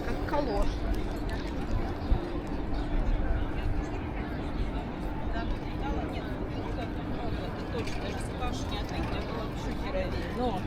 Как калош. Точно, даже Саша не ответила, было бы еще херовее. Но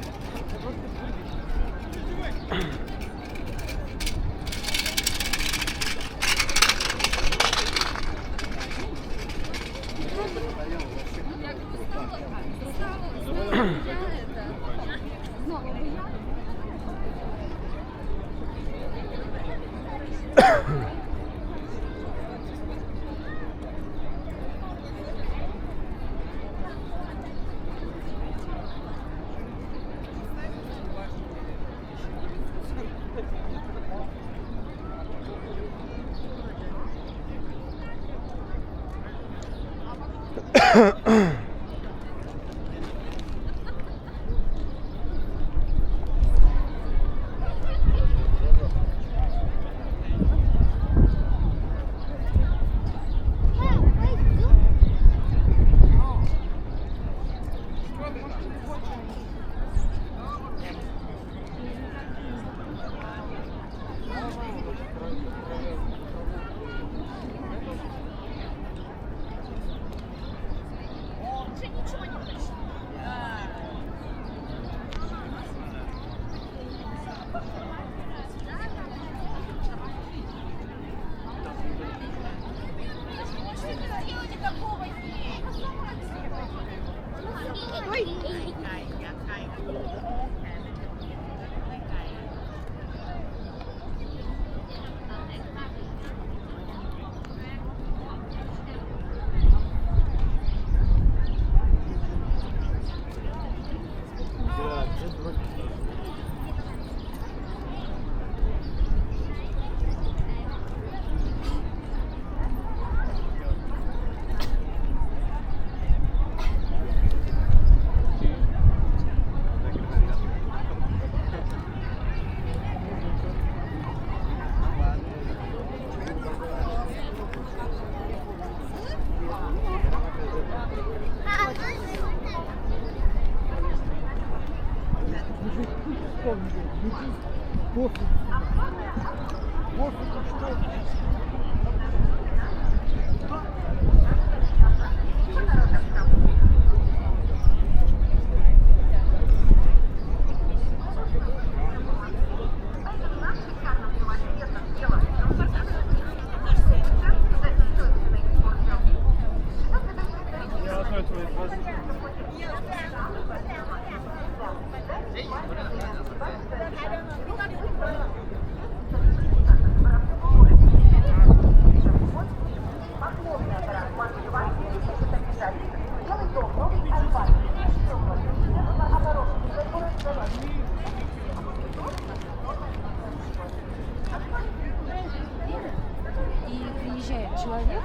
И приезжает человек.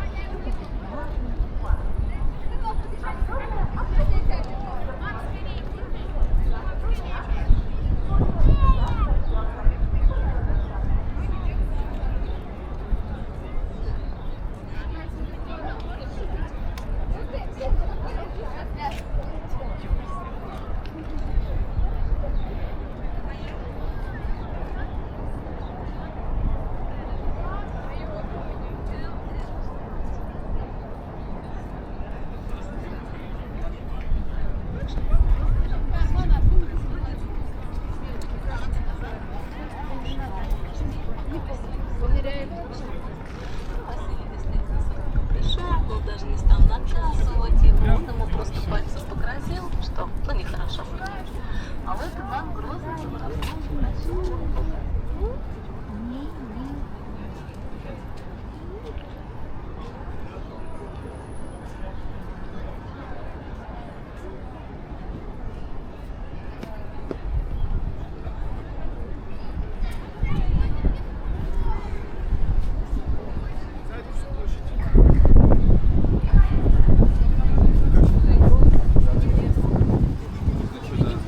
был даже не стал наказывать его, он ему просто пальцем погрозил, что ну нехорошо. А вот Иван Грозный красиво.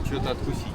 Что-то откусить.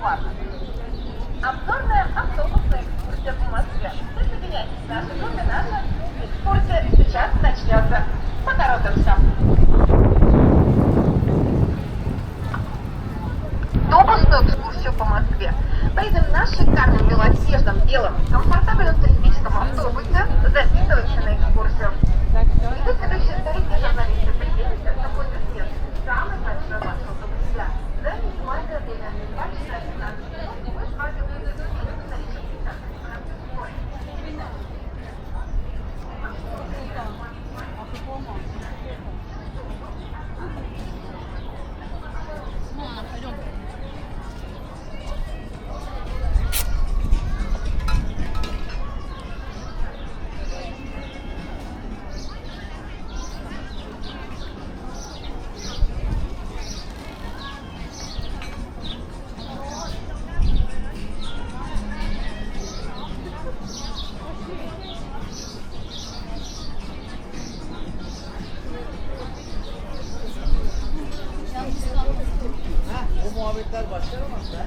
бесплатно. Обзорная автобусная экскурсия по Москве. Присоединяйтесь к нашей группе, наша экскурсия сейчас начнется. По дорогам все. Автобусную экскурсию по Москве. Поедем на шикарном, белоснежном, белом, комфортабельном туристическом автобусе. Записывайся на экскурсию. Идут ведущие историки и журналисты. Приедете в такой мест. Самый большой маршрут для. За минимальное время. 2 часа 15 минут. Мы с вами будем Bu muhabbetler başlar ama ben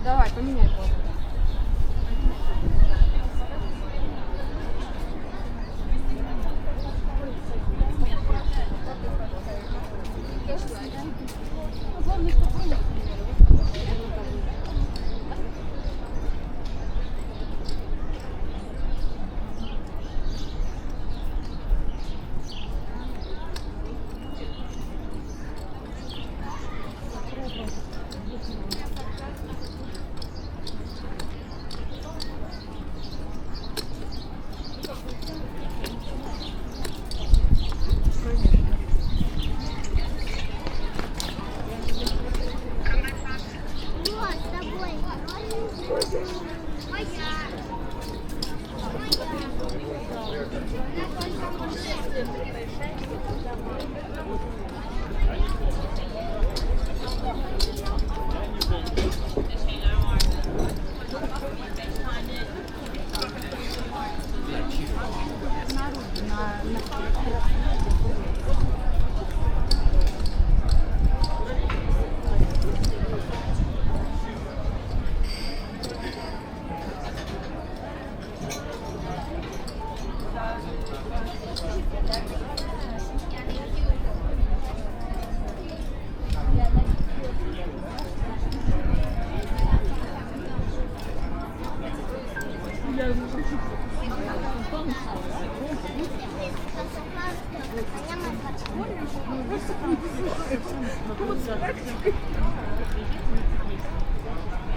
Давай, поменяй воду.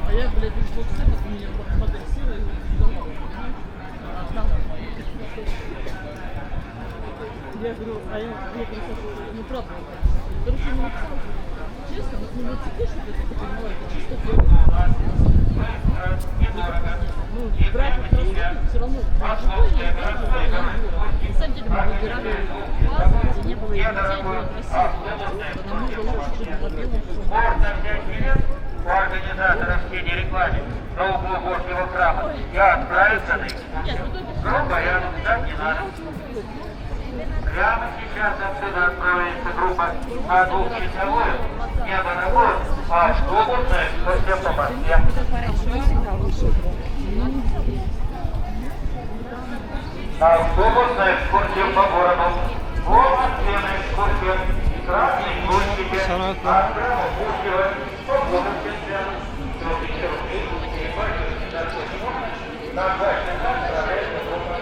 А я, блядь, вышел к себе, меня подросила и дома. Я говорю, а я просто, ну правда, короче, не написал. Честно, вот не натекешь, что ты понимаешь, это чисто ну, брать вот красоту все равно, на самом деле мы выбирали класс, где не было и детей, было красиво. Намного лучше, чем на белом. У организаторов синей рекламе на углу Божьего храма я отправился на экскурсию. Группа рядом ждать не надо. Прямо сейчас отсюда отправляется группа на двухчасовую, не дорогую, а автобусную экскурсию по Москве. На автобусную экскурсию по городу. Вот Москве экскурсия. Красной площади, от храма Пушкина, по городу Центральному. На 2 часа отправляется группа.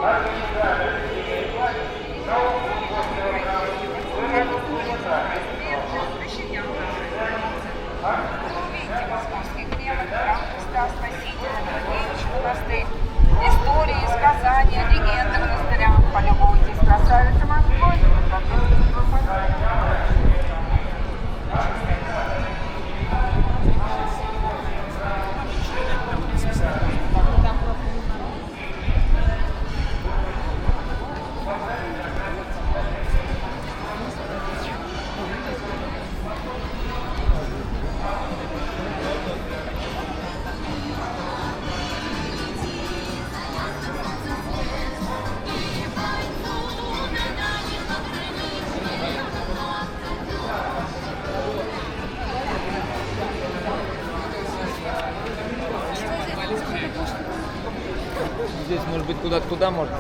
Организатор синей рекламе на углу Божьего храма. Московский Кремль, храм Христа Спасителя, Дорогевич монастырь. Истории, сказания, легенды монастыря. Полюбуйтесь красавицей Москвой. может быть, куда-то туда можно?